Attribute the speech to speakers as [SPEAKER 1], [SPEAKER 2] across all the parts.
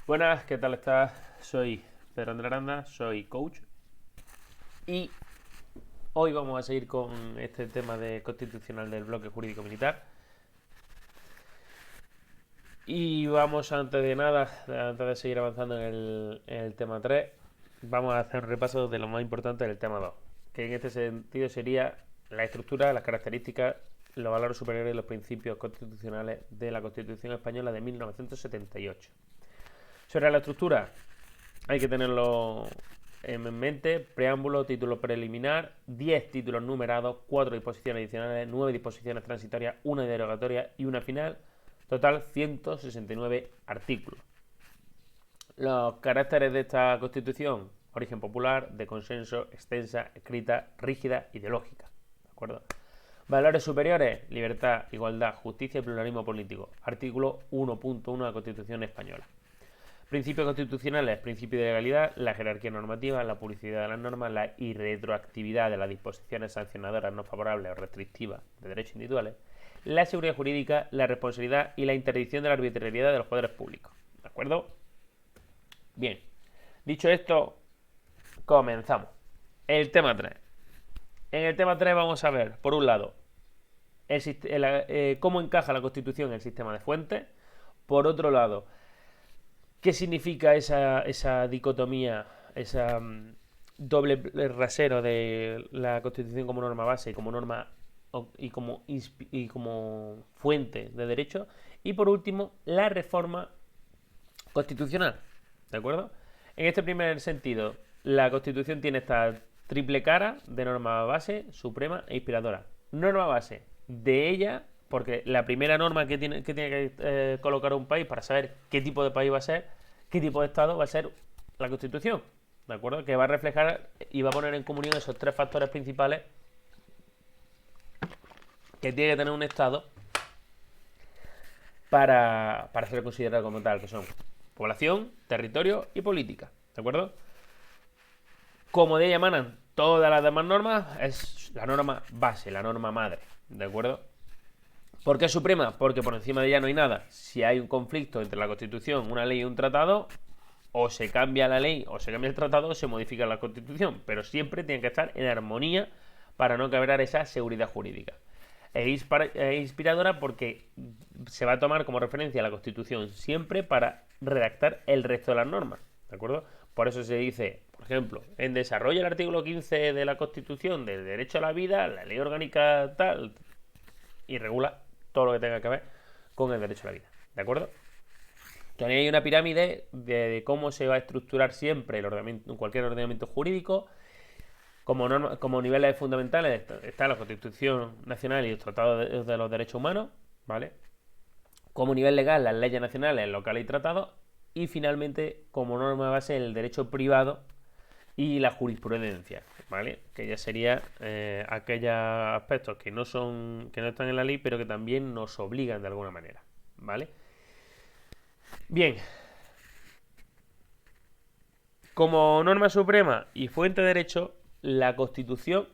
[SPEAKER 1] Buenas, ¿qué tal estás? Soy Pedro Andrés Aranda, soy coach y hoy vamos a seguir con este tema de constitucional del bloque jurídico militar. Y vamos, antes de nada, antes de seguir avanzando en el tema 3, vamos a hacer un repaso de lo más importante del tema 2, que en este sentido sería la estructura, las características, los valores superiores y los principios constitucionales de la Constitución Española de 1978. Sobre la estructura, hay que tenerlo en mente: preámbulo, título preliminar, 10 títulos numerados, 4 disposiciones adicionales, 9 disposiciones transitorias, una derogatoria y una final. Total 169 artículos. Los caracteres de esta Constitución: origen popular, de consenso, extensa, escrita, rígida, ideológica. ¿De acuerdo? Valores superiores: libertad, igualdad, justicia y pluralismo político. Artículo 1.1 de la Constitución española. Principios constitucionales: principio de legalidad, la jerarquía normativa, la publicidad de las normas, la irretroactividad de las disposiciones sancionadoras no favorables o restrictivas de derechos individuales, la seguridad jurídica, la responsabilidad y la interdicción de la arbitrariedad de los poderes públicos. ¿De acuerdo? Bien, dicho esto, comenzamos. El tema 3. En el tema 3 vamos a ver, por un lado, cómo encaja la Constitución en el sistema de fuentes. Por otro lado, ¿qué significa esa dicotomía, esa doble rasero de la Constitución como norma base y como norma y como fuente de derecho? Y por último, la reforma constitucional. ¿De acuerdo? En este primer sentido, la Constitución tiene esta triple cara de norma base, suprema e inspiradora. Norma base: de ella, porque la primera norma que tiene que colocar un país para saber qué tipo de país va a ser, qué tipo de Estado va a ser la Constitución. ¿De acuerdo? Que va a reflejar y va a poner en comunión esos tres factores principales que tiene que tener un Estado para ser considerado como tal, que son población, territorio y política. ¿De acuerdo? Como de ella emanan todas las demás normas, es la norma base, la norma madre. ¿De acuerdo? ¿Por qué es suprema? Porque por encima de ella no hay nada. Si hay un conflicto entre la Constitución, una ley y un tratado, o se cambia la ley o se cambia el tratado o se modifica la Constitución, pero siempre tiene que estar en armonía para no quebrar esa seguridad jurídica. Es inspiradora porque se va a tomar como referencia la Constitución siempre para redactar el resto de las normas, ¿de acuerdo? Por eso se dice, por ejemplo, en desarrollo el artículo 15 de la Constitución del derecho a la vida, la ley orgánica tal, y regula todo lo que tenga que ver con el derecho a la vida, ¿de acuerdo? También hay una pirámide de cómo se va a estructurar siempre cualquier ordenamiento jurídico. Como niveles fundamentales está la Constitución Nacional y los tratados de los derechos humanos, ¿vale? Como nivel legal, las leyes nacionales, locales y tratados. Y finalmente, como norma base, el derecho privado y la jurisprudencia, ¿vale? Que ya sería aquellos aspectos que no están en la ley, pero que también nos obligan de alguna manera, ¿vale? Bien, como norma suprema y fuente de derecho, la Constitución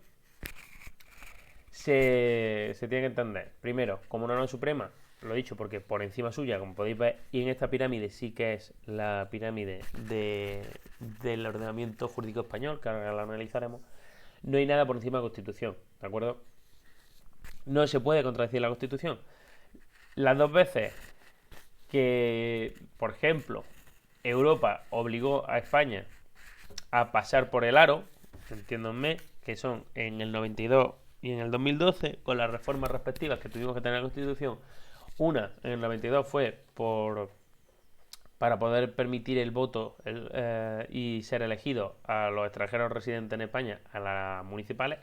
[SPEAKER 1] se tiene que entender, primero, como norma suprema, lo he dicho porque por encima suya, como podéis ver, y en esta pirámide sí que es la pirámide del ordenamiento jurídico español, que ahora la analizaremos, no hay nada por encima de la Constitución, ¿de acuerdo? No se puede contradecir la Constitución. Las dos veces que, por ejemplo, Europa obligó a España a pasar por el aro, entiéndanme, que son en el 92 y en el 2012, con las reformas respectivas que tuvimos que tener en la Constitución. Una en el 92 fue para poder permitir el voto y ser elegido a los extranjeros residentes en España, a las municipales.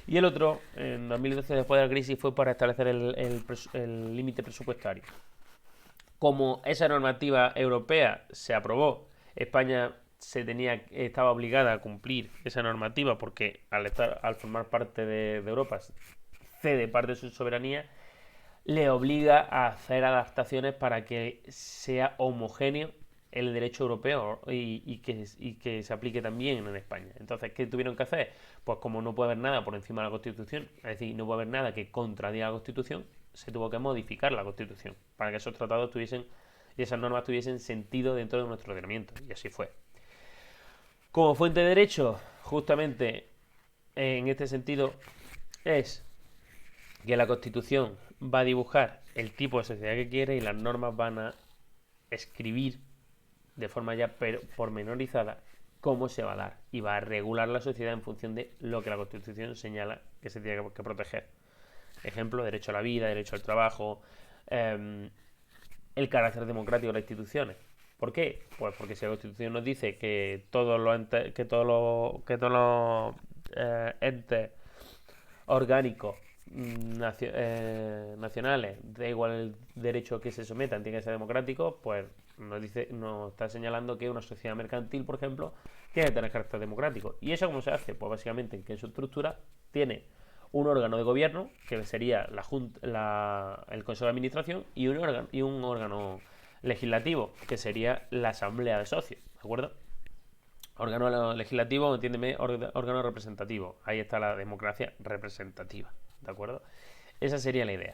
[SPEAKER 1] Y el otro, en 2012, después de la crisis, fue para establecer el límite presupuestario. Como esa normativa europea se aprobó, España estaba obligada a cumplir esa normativa porque al formar parte de Europa cede parte de su soberanía, le obliga a hacer adaptaciones para que sea homogéneo el derecho europeo y que se aplique también en España. Entonces, ¿qué tuvieron que hacer? Pues como no puede haber nada por encima de la Constitución, es decir, no puede haber nada que contradiga la Constitución, se tuvo que modificar la Constitución para que esos tratados y esas normas tuviesen sentido dentro de nuestro ordenamiento. Y así fue. Como fuente de derecho, justamente en este sentido, es que la Constitución va a dibujar el tipo de sociedad que quiere y las normas van a escribir de forma ya pormenorizada cómo se va a dar y va a regular la sociedad en función de lo que la Constitución señala que se tiene que proteger. Ejemplo, derecho a la vida, derecho al trabajo, el carácter democrático de las instituciones. ¿Por qué? Pues porque si la Constitución nos dice que todos los entes orgánicos nacionales, da igual el derecho que se sometan, tiene que ser democrático, pues nos está señalando que una sociedad mercantil, por ejemplo, tiene que tener carácter democrático. ¿Y eso cómo se hace? Pues básicamente en que en su estructura tiene un órgano de gobierno, que sería el Consejo de Administración, y un órgano legislativo, que sería la Asamblea de Socios, ¿de acuerdo? Órgano legislativo, entiéndeme, órgano representativo. Ahí está la democracia representativa, ¿de acuerdo? Esa sería la idea.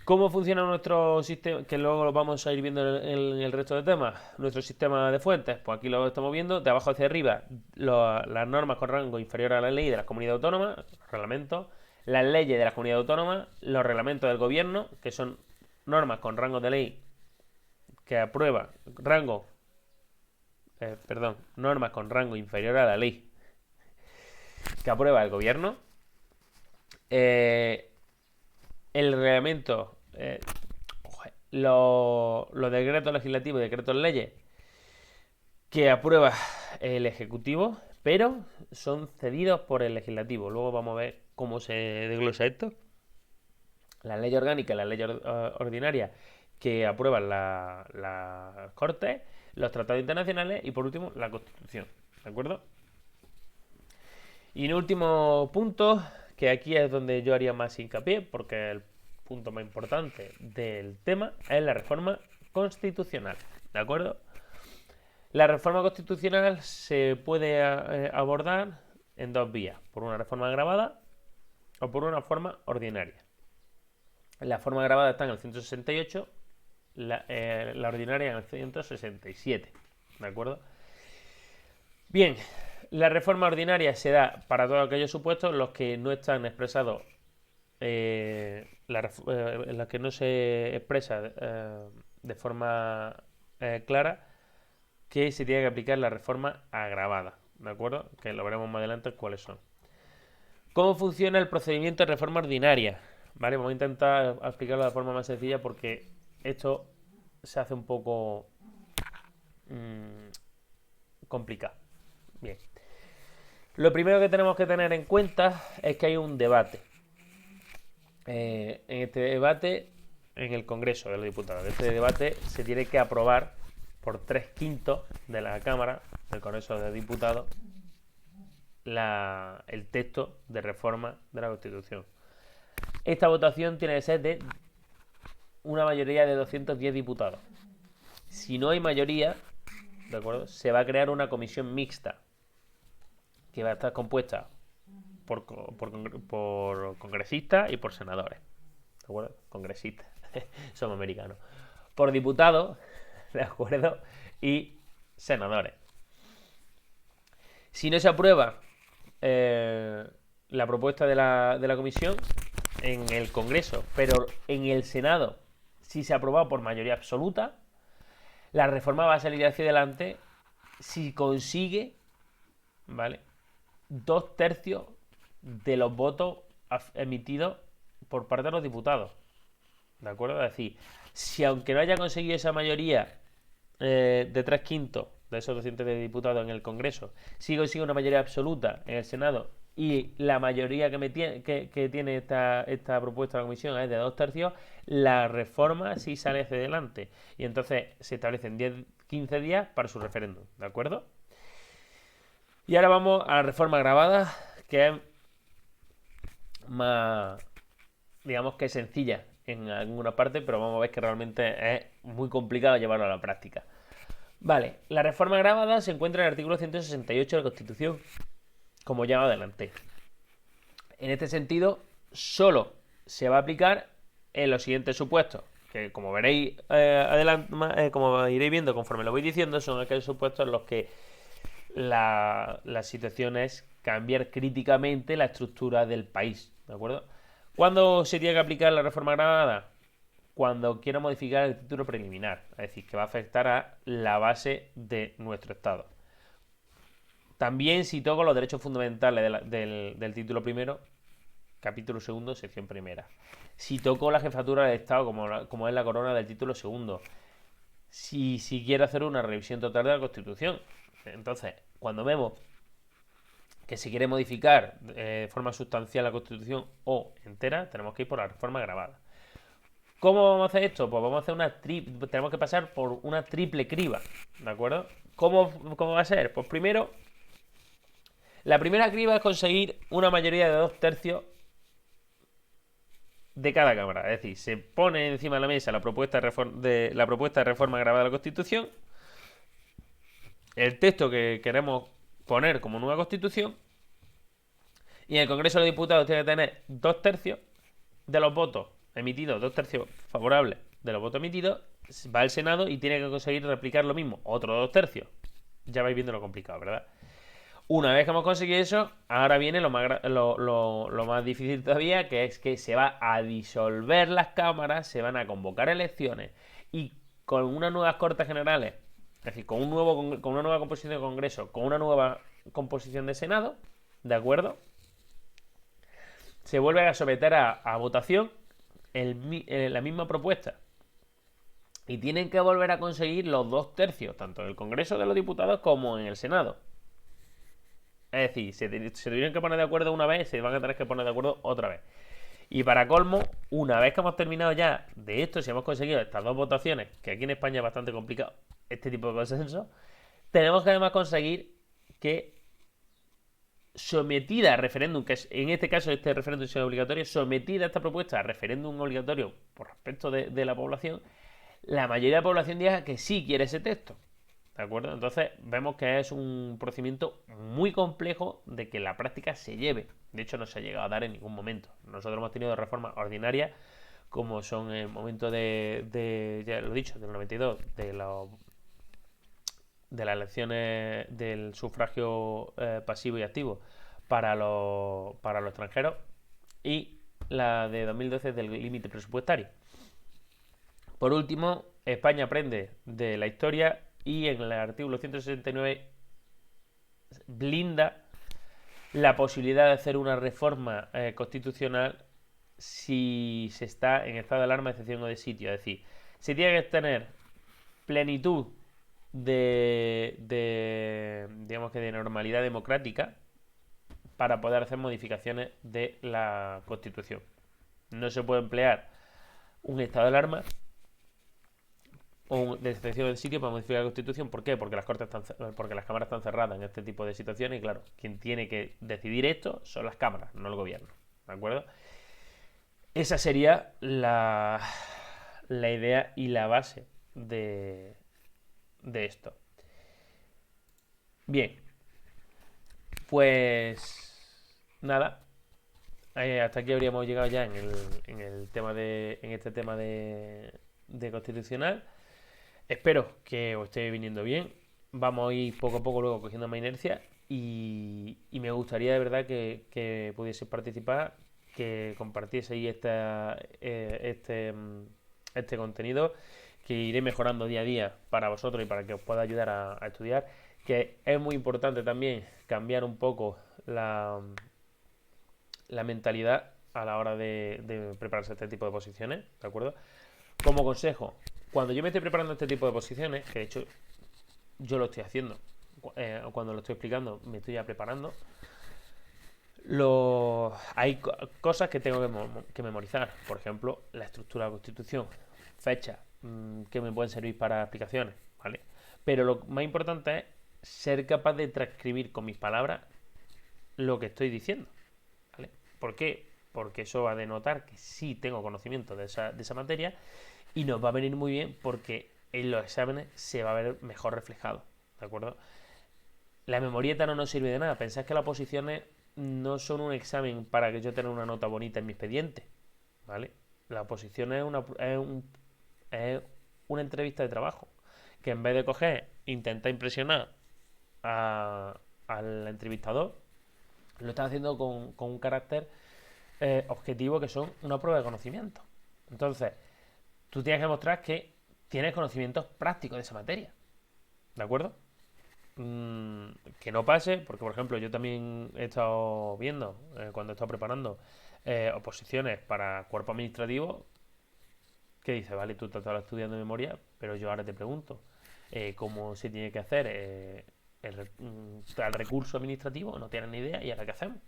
[SPEAKER 1] ¿Cómo funciona nuestro sistema? Que luego lo vamos a ir viendo en el resto de temas. Nuestro sistema de fuentes, pues aquí lo estamos viendo, de abajo hacia arriba, las normas con rango inferior a la ley de las comunidades autónomas, los reglamentos, las leyes de las comunidades autónomas, los reglamentos del gobierno, que son normas con rango de ley que aprueba, normas con rango inferior a la ley que aprueba el gobierno, el reglamento, los decretos legislativos y decretos leyes que aprueba el Ejecutivo, pero son cedidos por el Legislativo. Luego vamos a ver cómo se desglosa esto. Las leyes orgánicas y las leyes ordinarias que aprueban las Cortes, los tratados internacionales y por último la Constitución, ¿de acuerdo? Y en último punto, que aquí es donde yo haría más hincapié, porque el punto más importante del tema es la reforma constitucional, ¿de acuerdo? La reforma constitucional se puede abordar en dos vías, por una reforma agravada o por una forma ordinaria. La forma agravada está en el 168, la ordinaria en el 167, ¿de acuerdo? Bien, la reforma ordinaria se da para todos aquellos supuestos en los que no están expresados, en los que no se expresa de forma clara que se tiene que aplicar la reforma agravada, ¿de acuerdo? Que lo veremos más adelante cuáles son. ¿Cómo funciona el procedimiento de reforma ordinaria? Vale, vamos a intentar explicarlo de forma más sencilla porque esto se hace un poco complicado. Bien. Lo primero que tenemos que tener en cuenta es que hay un debate. En este debate, en el Congreso de los Diputados, este debate se tiene que aprobar por 3/5 de la Cámara del Congreso de los Diputados el texto de reforma de la Constitución. Esta votación tiene que ser de una mayoría de 210 diputados. Si no hay mayoría, ¿de acuerdo?, se va a crear una comisión mixta que va a estar compuesta por congresistas y por senadores, ¿de acuerdo? Congresistas, somos americanos. Por diputados, ¿de acuerdo? Y senadores. Si no se aprueba la propuesta de la comisión en el Congreso, pero en el Senado sí se ha aprobado por mayoría absoluta, la reforma va a salir hacia adelante si consigue, ¿vale?, 2/3 de los votos emitidos por parte de los diputados, ¿de acuerdo? Es decir, si aunque no haya conseguido esa mayoría de 3/5 de esos 200 de diputados en el Congreso, si consigue una mayoría absoluta en el Senado y la mayoría que tiene esta propuesta de la comisión es de 2/3, la reforma sí sale hacia adelante y entonces se establecen 15 días para su referéndum, ¿de acuerdo? Y ahora vamos a la reforma agravada, que es más, digamos que sencilla en alguna parte, pero vamos a ver que realmente es muy complicado llevarlo a la práctica. Vale, la reforma agravada se encuentra en el artículo 168 de la Constitución, como ya adelanté. En este sentido, solo se va a aplicar en los siguientes supuestos, que como veréis como iréis viendo conforme lo voy diciendo, son aquellos supuestos en los que la situación es cambiar críticamente la estructura del país, ¿de acuerdo? ¿Cuándo se tiene que aplicar la reforma agravada? Cuando quiera modificar el título preliminar, es decir, que va a afectar a la base de nuestro Estado. También si toco los derechos fundamentales del título primero, capítulo segundo, sección primera. Si toco la jefatura del Estado, como es la corona del título segundo. Si quiero hacer una revisión total de la Constitución. Entonces, cuando vemos que se quiere modificar de forma sustancial la Constitución o entera, tenemos que ir por la reforma agravada. ¿Cómo vamos a hacer esto? Pues vamos a hacer tenemos que pasar por una triple criba, ¿de acuerdo? ¿Cómo va a ser? Pues primero, la primera criba es conseguir una mayoría de 2/3 de cada cámara. Es decir, se pone encima de la mesa la propuesta de reforma agravada de la Constitución, el texto que queremos poner como nueva Constitución, y en el Congreso de los Diputados tiene que tener 2/3 de los votos emitidos, 2/3 favorables de los votos emitidos, va al Senado y tiene que conseguir replicar lo mismo, otro 2/3. Ya vais viendo lo complicado, ¿verdad? Una vez que hemos conseguido eso, ahora viene lo más difícil todavía, que es que se va a disolver las cámaras, se van a convocar elecciones y con unas nuevas Cortes Generales, es decir, con una nueva composición de Congreso, con una nueva composición de Senado, ¿de acuerdo? Se vuelve a someter a votación la misma propuesta. Y tienen que volver a conseguir los 2/3, tanto en el Congreso de los Diputados como en el Senado. Es decir, se tuvieron que poner de acuerdo una vez, se van a tener que poner de acuerdo otra vez. Y para colmo, una vez que hemos terminado ya de esto, si hemos conseguido estas dos votaciones, que aquí en España es bastante complicado este tipo de consenso, tenemos que además conseguir que sometida a referéndum, que es, en este caso este referéndum es obligatorio, sometida esta propuesta a referéndum obligatorio por respecto de la población, la mayoría de la población diga que sí quiere ese texto. ¿De acuerdo? Entonces vemos que es un procedimiento muy complejo de que la práctica se lleve. De hecho, no se ha llegado a dar en ningún momento. Nosotros hemos tenido reformas ordinarias, como son el momento ya lo he dicho, del 92, de las elecciones del sufragio pasivo y activo para los extranjeros, y la de 2012 del límite presupuestario. Por último, España aprende de la historia y en el artículo 169 blinda la posibilidad de hacer una reforma constitucional si se está en estado de alarma, excepción o de sitio. Es decir, se tiene que tener plenitud digamos que de normalidad democrática para poder hacer modificaciones de la Constitución. No se puede emplear un estado de alarma o de excepción del sitio para modificar la Constitución. ¿Por qué? Porque las cámaras están cerradas en este tipo de situaciones y claro, quien tiene que decidir esto son las cámaras, no el gobierno. ¿De acuerdo? Esa sería la idea y la base de esto. Bien, pues nada, hasta aquí habríamos llegado ya en este tema de constitucional. Espero que os esté viniendo bien. Vamos a ir poco a poco luego cogiendo más inercia y me gustaría de verdad que pudiese participar, que compartieseis este contenido, que iré mejorando día a día para vosotros y para que os pueda ayudar a estudiar, que es muy importante también cambiar un poco la mentalidad a la hora de prepararse a este tipo de posiciones, ¿de acuerdo? Como consejo, cuando yo me estoy preparando este tipo de posiciones, que de hecho yo lo estoy haciendo, cuando lo estoy explicando me estoy ya preparando, hay cosas que tengo que memorizar. Por ejemplo, la estructura de la Constitución, fechas que me pueden servir para explicaciones, ¿vale? Pero lo más importante es ser capaz de transcribir con mis palabras lo que estoy diciendo, ¿vale? ¿Por qué? Porque eso va a denotar que sí tengo conocimiento de esa materia y nos va a venir muy bien porque en los exámenes se va a ver mejor reflejado, ¿de acuerdo? La memorieta no nos sirve de nada. Pensad que las oposiciones no son un examen para que yo tenga una nota bonita en mi expediente, ¿vale? La oposición es es una entrevista de trabajo. Que en vez de coger, intentar impresionar al entrevistador, lo están haciendo con un carácter objetivo, que son una prueba de conocimiento. Entonces, tú tienes que mostrar que tienes conocimientos prácticos de esa materia. ¿De acuerdo? Que no pase, porque por ejemplo yo también he estado viendo, cuando he estado preparando oposiciones para cuerpo administrativo, que dice, vale, tú te estás estudiando de memoria, pero yo ahora te pregunto, ¿cómo se tiene que hacer el recurso administrativo? No tienes ni idea, ¿y ahora qué hacemos?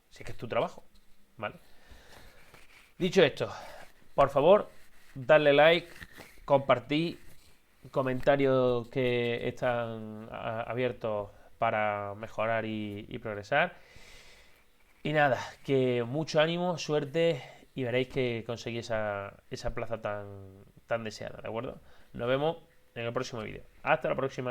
[SPEAKER 1] Si es que es tu trabajo, ¿vale? Dicho esto, por favor, darle like, compartir, comentarios que están abiertos para mejorar y progresar. Y nada, que mucho ánimo, suerte, y veréis que conseguís esa plaza tan deseada, ¿de acuerdo? Nos vemos en el próximo vídeo. Hasta la próxima.